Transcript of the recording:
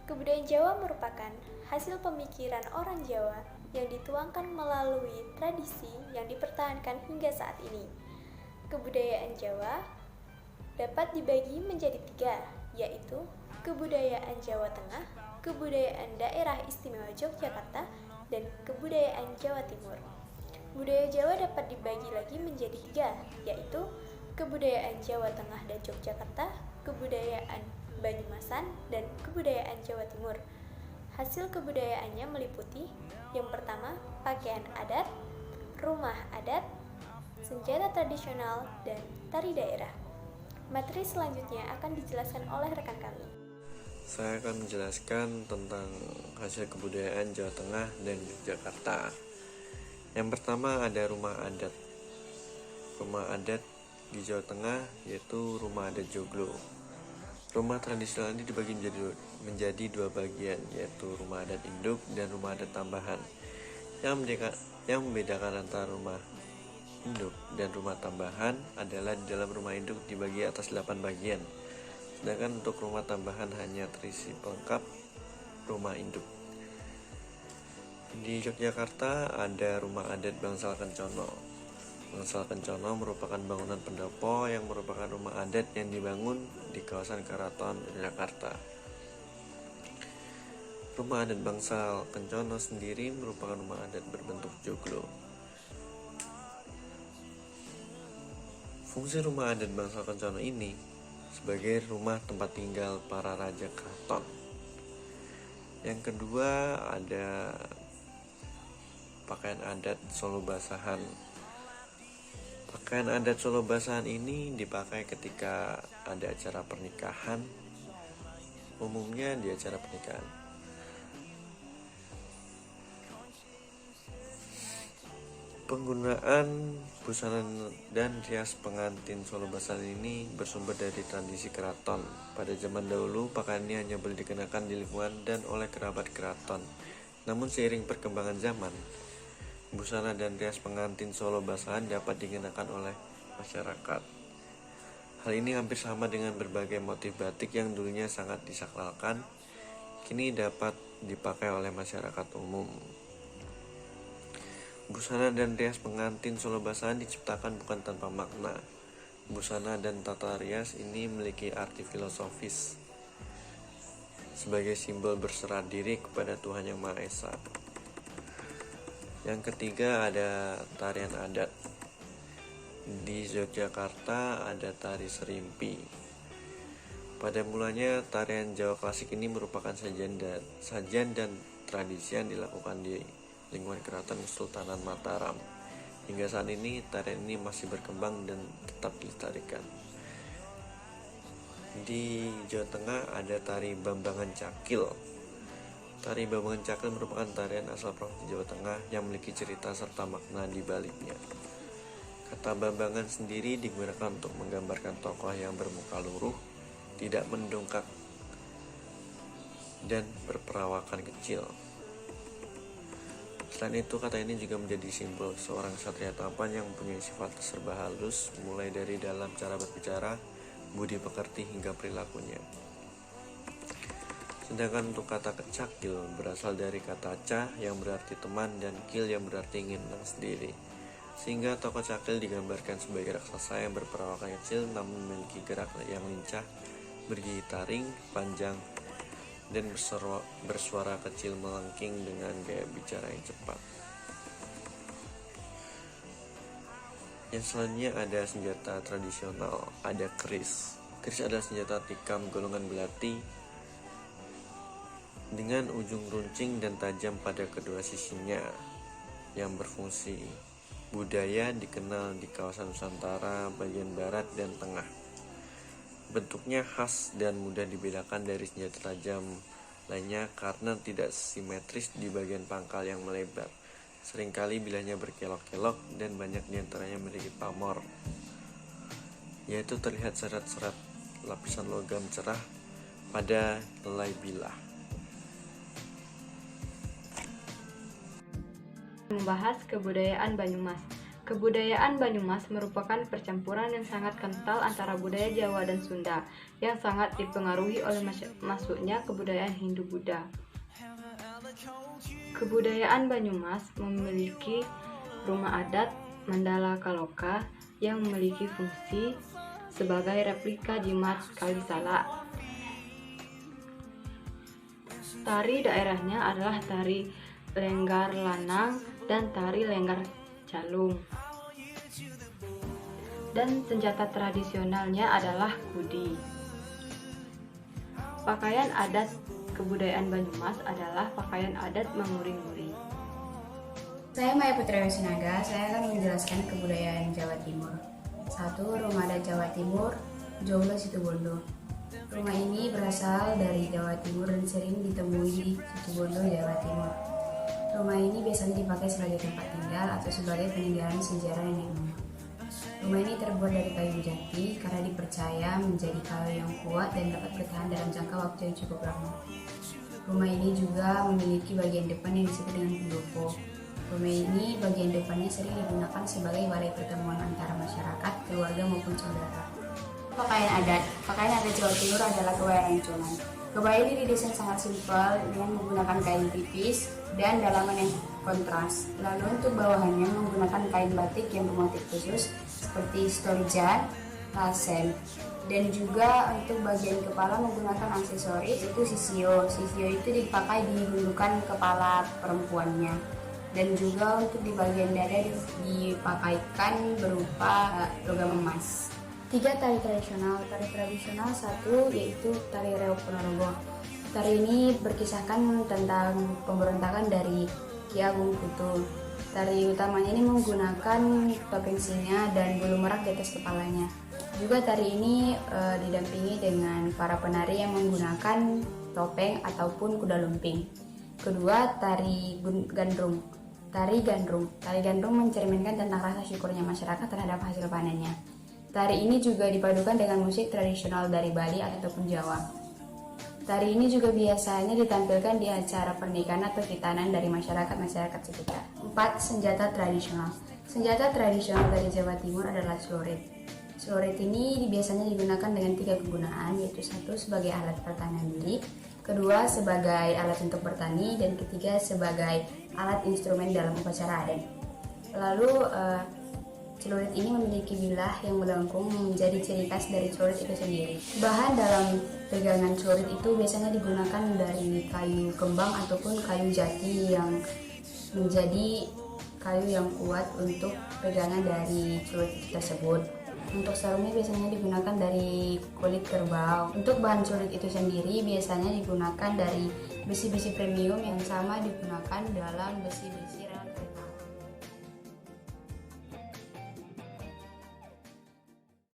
Kebudayaan Jawa merupakan hasil pemikiran orang Jawa yang dituangkan melalui tradisi yang dipertahankan hingga saat ini. Kebudayaan Jawa dapat dibagi menjadi tiga, yaitu kebudayaan Jawa Tengah, kebudayaan Daerah Istimewa Yogyakarta, dan kebudayaan Jawa Timur. Budaya Jawa dapat dibagi lagi menjadi tiga, yaitu kebudayaan Jawa Tengah dan Yogyakarta, kebudayaan Banyumasan, dan kebudayaan Jawa Timur. Hasil kebudayaannya meliputi yang pertama, pakaian adat, rumah adat, senjata tradisional, dan tari daerah. Materi selanjutnya akan dijelaskan oleh rekan kami. Saya akan menjelaskan tentang hasil kebudayaan Jawa Tengah dan Yogyakarta. Yang pertama ada rumah adat. Rumah adat di Jawa Tengah yaitu rumah adat Joglo. Rumah tradisional ini dibagi menjadi dua bagian, yaitu rumah adat induk dan rumah adat tambahan. Yang membedakan antara rumah induk dan rumah tambahan adalah di dalam rumah induk dibagi atas 8 bagian, sedangkan untuk rumah tambahan hanya terisi pelengkap rumah induk. Di Yogyakarta ada rumah adat Bangsal Kencono. Bangsal Kencono merupakan bangunan pendopo yang merupakan rumah adat yang dibangun di kawasan Keraton Yogyakarta. Rumah adat Bangsal Kencono sendiri merupakan rumah adat berbentuk joglo. Fungsi rumah adat Bangsal Kencono ini sebagai rumah tempat tinggal para raja keraton. Yang kedua ada pakaian adat Solo Basahan. Pakaian adat Solo Basahan ini dipakai ketika ada acara pernikahan, umumnya di acara pernikahan. Penggunaan busana dan rias pengantin Solo Basahan ini bersumber dari tradisi keraton. Pada zaman dahulu, pakaian ini hanya boleh dikenakan di lingkungan dan oleh kerabat keraton. Namun seiring perkembangan zaman, busana dan rias pengantin Solo Basahan dapat dikenakan oleh masyarakat. Hal ini hampir sama dengan berbagai motif batik yang dulunya sangat disakralkan, kini dapat dipakai oleh masyarakat umum. Busana dan rias pengantin Solo Basahan diciptakan bukan tanpa makna. Busana dan tata rias ini memiliki arti filosofis sebagai simbol berserah diri kepada Tuhan Yang Maha Esa. Yang ketiga ada tarian adat. Di Yogyakarta ada tari serimpi. Pada mulanya tarian Jawa klasik ini merupakan sajian dan tradisi yang dilakukan di lingkungan Keraton Kesultanan Mataram. Hingga saat ini tarian ini masih berkembang dan tetap dilestarikan. Di Jawa Tengah ada tari Bambangan Cakil. Tari Bambangan Cakil merupakan tarian asal Provinsi Jawa Tengah yang memiliki cerita serta makna di baliknya. Kata Bambangan sendiri digunakan untuk menggambarkan tokoh yang bermuka luruh, tidak mendongkak, dan berperawakan kecil. Selain itu, kata ini juga menjadi simbol seorang ksatria tampan yang mempunyai sifat serba halus, mulai dari dalam cara berbicara, budi pekerti hingga perilakunya. Sedangkan untuk kata cakil berasal dari kata ca yang berarti teman dan kil yang berarti ingin menang sendiri. Sehingga tokoh cakil digambarkan sebagai raksasa yang berperawakan kecil namun memiliki gerak yang lincah, bergigi taring, panjang, dan bersuara kecil melengking dengan gaya bicara yang cepat. Yang selanjutnya ada senjata tradisional, ada keris. Keris adalah senjata tikam golongan belati dengan ujung runcing dan tajam pada kedua sisinya yang berfungsi budaya dikenal di kawasan Nusantara bagian barat dan tengah. Bentuknya khas dan mudah dibedakan dari senjata tajam lainnya karena tidak simetris di bagian pangkal yang melebar. Seringkali bilahnya berkelok-kelok dan banyak diantaranya memiliki pamor, yaitu terlihat serat-serat lapisan logam cerah pada helai bilah. Membahas kebudayaan Banyumas. Kebudayaan Banyumas merupakan percampuran yang sangat kental antara budaya Jawa dan Sunda yang sangat dipengaruhi oleh masuknya kebudayaan Hindu-Buddha. Kebudayaan Banyumas memiliki rumah adat Mandala Kaloka yang memiliki fungsi sebagai replika jimat Kalisala. Tari daerahnya adalah tari Lenggar Lanang dan tari Lenggar Calung. Dan senjata tradisionalnya adalah kudi. Pakaian adat kebudayaan Banyumas adalah pakaian adat Mamuri-Muri. Saya Maya Putri Sinaga, saya akan menjelaskan kebudayaan Jawa Timur. 1. Rumah adat Jawa Timur, Jolo Situbondo. Rumah ini berasal dari Jawa Timur dan sering ditemui di Situbondo, Jawa Timur. Rumah ini biasanya dipakai sebagai tempat tinggal atau sebagai peninggalan sejarah nenek moyang. Rumah ini terbuat dari kayu jati karena dipercaya menjadi kayu yang kuat dan dapat bertahan dalam jangka waktu yang cukup lama. Rumah ini juga memiliki bagian depan yang disebut dengan pendopo. Rumah ini bagian depannya sering digunakan sebagai balai pertemuan antara masyarakat, keluarga maupun saudara. Pakaian adat Jawa Timur adalah kebaya rancunan. Kebaya ini didesain sangat simpel dengan menggunakan kain tipis dan dalaman yang kontras. Lalu untuk bawahannya menggunakan kain batik yang bermotif khusus seperti storjan, rasen. Dan juga untuk bagian kepala menggunakan aksesoris itu sisio. Sisio itu dipakai di gundukan kepala perempuannya. Dan juga untuk di bagian dada dipakaikan berupa logam emas. 3. Tari tradisional. Tari tradisional 1 yaitu tari Reog Ponorogo. Tari ini berkisahkan tentang pemberontakan dari Ki Agung Kutu. Tari utamanya ini menggunakan topeng singa dan bulu merak di atas kepalanya. Juga tari ini didampingi dengan para penari yang menggunakan topeng ataupun kuda lumping. Kedua, tari gandrung. Tari gandrung mencerminkan tentang rasa syukurnya masyarakat terhadap hasil panennya. Tari ini juga dipadukan dengan musik tradisional dari Bali ataupun Jawa. Tari ini juga biasanya ditampilkan di acara pernikahan atau khitanan dari masyarakat sekitar. 4. Senjata tradisional. Senjata tradisional dari Jawa Timur adalah celurit. Celurit ini biasanya digunakan dengan 3 kegunaan, yaitu 1 sebagai alat pertahanan diri, kedua sebagai alat untuk bertani, dan ketiga sebagai alat instrumen dalam upacara adat. Lalu celurit ini memiliki bilah yang melengkung menjadi ciri khas dari celurit itu sendiri. Bahan dalam pegangan celurit itu biasanya digunakan dari kayu kembang ataupun kayu jati yang menjadi kayu yang kuat untuk pegangan dari celurit tersebut. Untuk sarungnya biasanya digunakan dari kulit kerbau. Untuk bahan celurit itu sendiri biasanya digunakan dari besi-besi premium yang sama digunakan dalam besi-besi rel kereta.